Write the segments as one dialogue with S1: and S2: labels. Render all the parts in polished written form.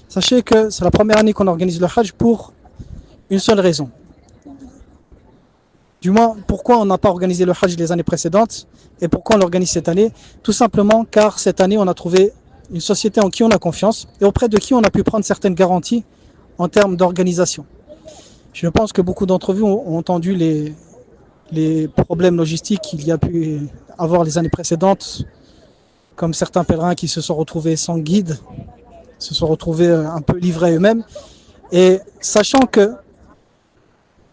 S1: Sachez que c'est la première année qu'on organise le Hajj pour une seule raison. Du moins, pourquoi on n'a pas organisé le Hajj les années précédentes et pourquoi on l'organise cette année? Tout simplement car cette année, on a trouvé une société en qui on a confiance et auprès de qui on a pu prendre certaines garanties en termes d'organisation. Je pense que beaucoup d'entre vous ont entendu les problèmes logistiques qu'il y a pu avoir les années précédentes, comme certains pèlerins qui se sont retrouvés sans guide, se sont retrouvés un peu livrés eux-mêmes. Et sachant que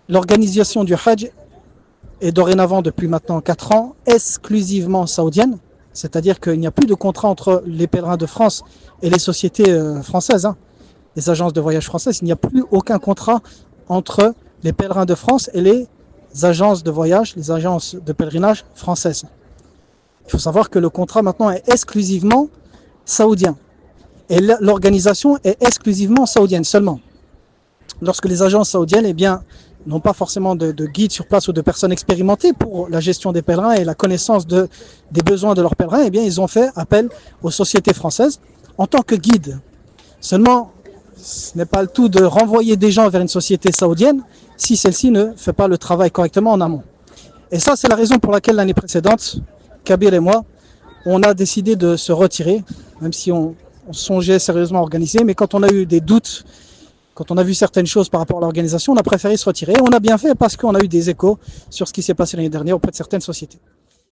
S1: l'organisation du Hajj est dorénavant, depuis maintenant 4 ans, exclusivement saoudienne, c'est-à-dire qu'il n'y a plus de contrat entre les pèlerins de France et les sociétés françaises, les agences de voyage françaises, il n'y a plus aucun contrat entre les pèlerins de France et les agences de voyage, les agences de pèlerinage françaises. Il faut savoir que le contrat maintenant est exclusivement saoudien et l'organisation est exclusivement saoudienne seulement. Lorsque les agences saoudiennes n'ont pas forcément de guides sur place ou de personnes expérimentées pour la gestion des pèlerins et la connaissance des besoins de leurs pèlerins, ils ont fait appel aux sociétés françaises en tant que guide. Seulement, ce n'est pas le tout de renvoyer des gens vers une société saoudienne si celle-ci ne fait pas le travail correctement en amont. Et ça, c'est la raison pour laquelle l'année précédente, Kabir et moi, on a décidé de se retirer, même si on songeait sérieusement à organiser, mais quand on a eu des doutes, quand on a vu certaines choses par rapport à l'organisation, on a préféré se retirer. On a bien fait parce qu'on a eu des échos sur ce qui s'est passé l'année dernière auprès de certaines sociétés.